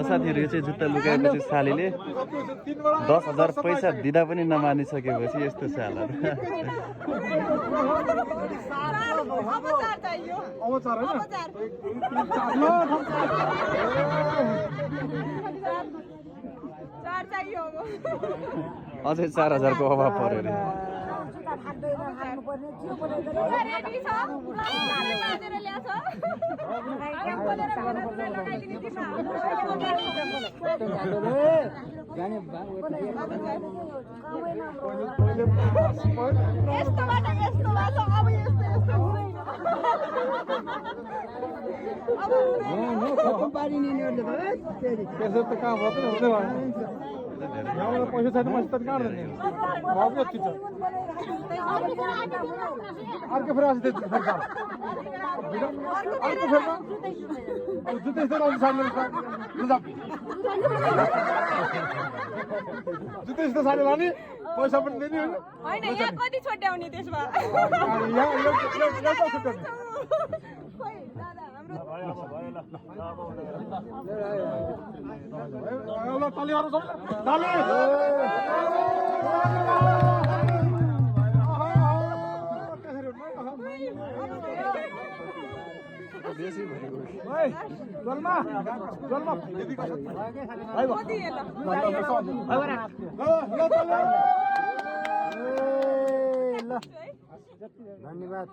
साथीहरू यो चाहिँ जुत्ता लुकाएपछि सालीले 10,000 पैसा दिँदा पनि नमानिसकेपछि यस्तो छ हालत। अझै 4,000 को अभाव पर्यो अरे। पैसा छैन म त काट्दैन भाउ कति छ अर्को फेरि अस्ति अर्को फेरि जुत्ता यस्तो राम्रो साडी जुत्ता यस्तो साडी लाने पैसा पनि दिने होइन यहाँ कति छोट्याउने त्यसमा धन्यवाद।